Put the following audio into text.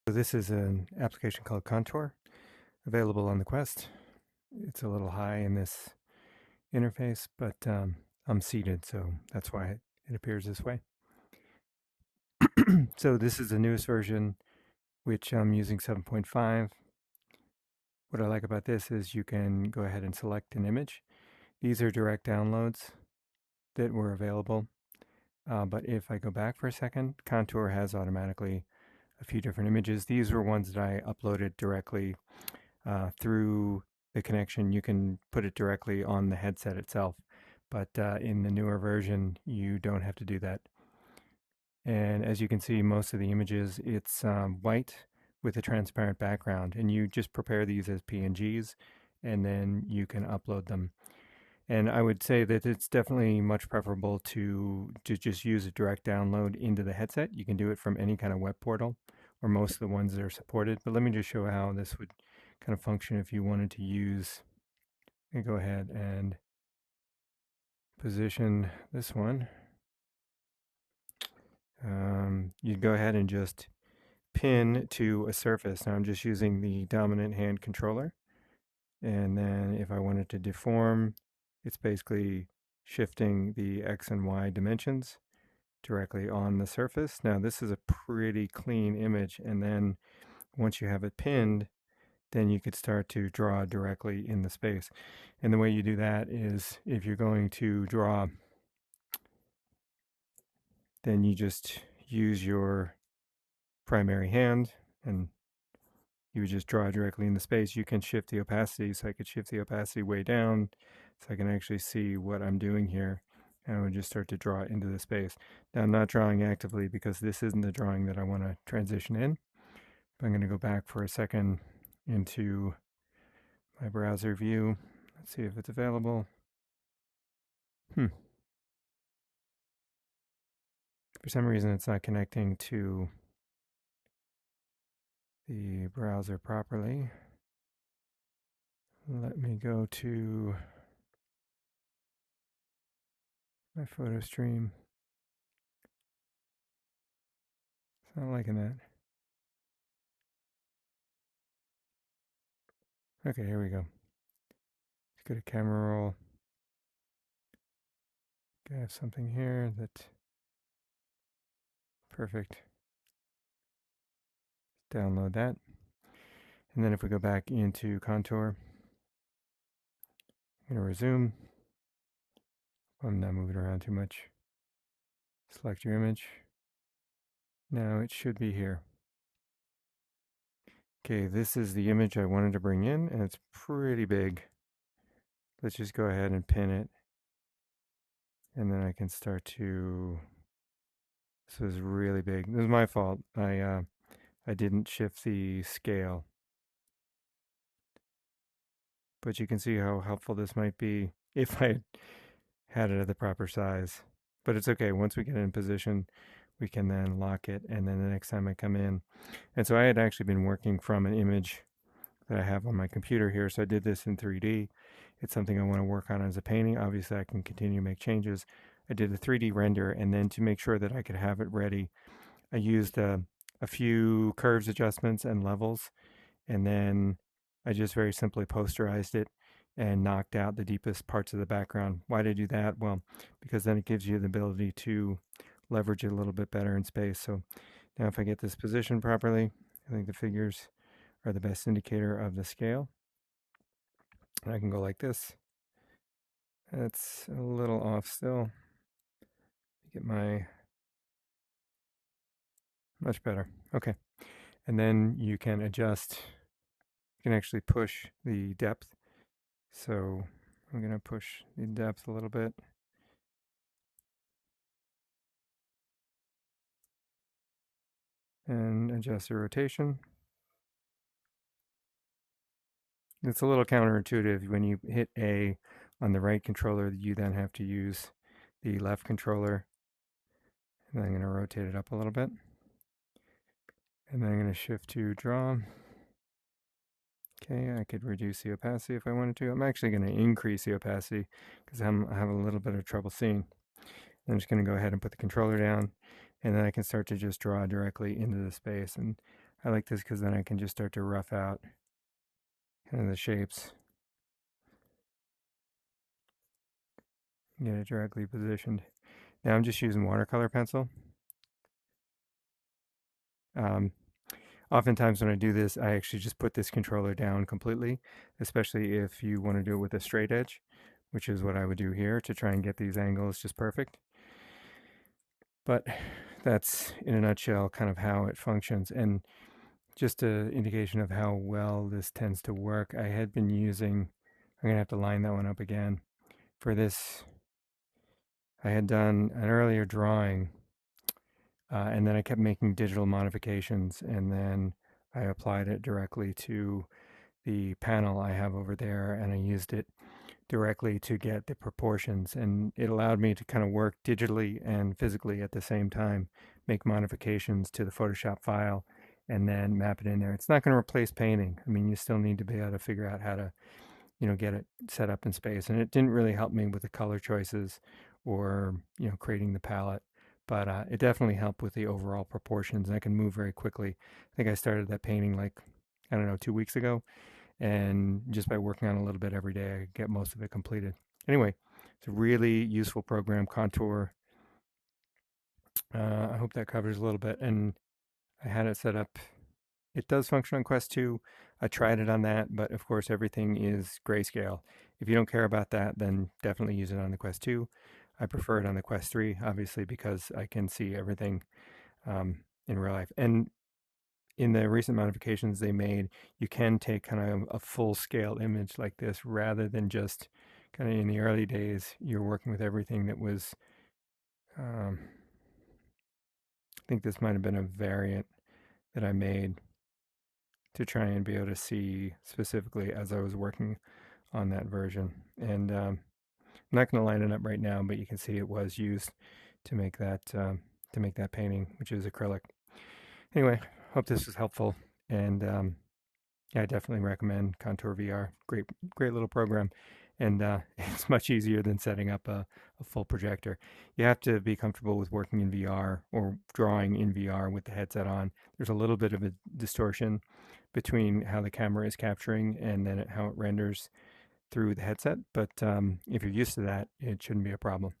So this is an application called Countour, available on the Quest. It's a little high in this interface, but I'm seated, so that's why it appears this way. So this is the newest version, which I'm using 7.5. What I like about this is you can go ahead and select an image. These are direct downloads that were available. But if I go back for a second, Countour has automatically a few different images. These were ones that I uploaded directly through the connection. You can put it directly on the headset itself, but in the newer version, you don't have to do that. And as you can see, most of the images, it's white with a transparent background, and you just prepare these as PNGs, and then you can upload them. And I would say that it's definitely much preferable to just use a direct download into the headset. You can do it from any kind of web portal, or most of the ones that are supported. But let me just show how this would kind of function if you wanted to use. And go ahead and position this one. You'd go ahead and just pin to a surface. Now I'm just using the dominant hand controller. And then if I wanted to deform, it's basically shifting the X and Y dimensions directly on the surface. Now this is a pretty clean image, and then once you have it pinned, then you could start to draw directly in the space. And the way you do that is if you're going to draw, then you just use your primary hand and you would just draw directly in the space. You can shift the opacity, so I could shift the opacity way down so I can actually see what I'm doing here. And I would just start to draw it into the space. Now I'm not drawing actively because this isn't the drawing that I want to transition in. But I'm going to go back for a second into my browser view. Let's see if it's available. For some reason it's not connecting to the browser properly. Let me go to my photo stream. It's not liking that. Okay, here we go. Let's go to camera roll. I have something here that perfect. Download that. And then if we go back into Countour, I'm going to resume. I'm not moving around too much. Select your image. Now it should be here. Okay, this is the image I wanted to bring in, and it's pretty big. Let's just go ahead and pin it. And then I can start to, this is really big. This is my fault. I didn't shift the scale. But you can see how helpful this might be if I had it at the proper size. But it's okay. Once we get it in position, we can then lock it. And then the next time I come in. And so I had actually been working from an image that I have on my computer here. So I did this in 3D. It's something I want to work on as a painting. Obviously, I can continue to make changes. I did a 3D render. And then to make sure that I could have it ready, I used a few curves adjustments and levels. And then I just very simply posterized it and knocked out the deepest parts of the background. Why did I do that? Well, because then it gives you the ability to leverage it a little bit better in space. So now if I get this positioned properly, I think the figures are the best indicator of the scale. And I can go like this. That's a little off still. Get my, much better. Okay. And then you can adjust, you can actually push the depth. So I'm going to push the depth a little bit. And adjust the rotation. It's a little counterintuitive. When you hit A on the right controller, you then have to use the left controller. And then I'm going to rotate it up a little bit. And then I'm going to shift to draw. Okay, I could reduce the opacity if I wanted to. I'm actually going to increase the opacity because I have a little bit of trouble seeing. I'm just going to go ahead and put the controller down, and then I can start to just draw directly into the space. And I like this because then I can just start to rough out kind of the shapes, get it directly positioned. Now I'm just using watercolor pencil. Um, Oftentimes when I do this, I actually just put this controller down completely, especially if you want to do it with a straight edge, which is what I would do here to try and get these angles just perfect. But that's in a nutshell kind of how it functions. And just an indication of how well this tends to work, I had been using, I'm going to have to line that one up again. For this, I had done an earlier drawing, and then I kept making digital modifications, and then I applied it directly to the panel I have over there, and I used it directly to get the proportions, and it allowed me to kind of work digitally and physically at the same time, make modifications to the Photoshop file, and then map it in there. It's not going to replace painting. I mean, you still need to be able to figure out how to, get it set up in space. And it didn't really help me with the color choices or, creating the palette. But it definitely helped with the overall proportions. And I can move very quickly. I think I started that painting like, I don't know, 2 weeks ago. And just by working on a little bit every day, I get most of it completed. Anyway, it's a really useful program, Contour. I hope that covers a little bit. And I had it set up. It does function on Quest 2. I tried it on that, but of course everything is grayscale. If you don't care about that, then definitely use it on the Quest 2. I prefer it on the Quest 3, obviously, because I can see everything in real life. And in the recent modifications they made, you can take kind of a full scale image like this rather than just kind of in the early days, you're working with everything that was, I think this might have been a variant that I made to try and be able to see specifically as I was working on that version. And I'm not going to line it up right now, but you can see it was used to make that painting, which is acrylic. Anyway, hope this was helpful, and yeah, I definitely recommend Contour VR. Great little program, and it's much easier than setting up a full projector. You have to be comfortable with working in VR or drawing in VR with the headset on. There's a little bit of a distortion between how the camera is capturing and then how it renders through the headset, but if you're used to that, it shouldn't be a problem.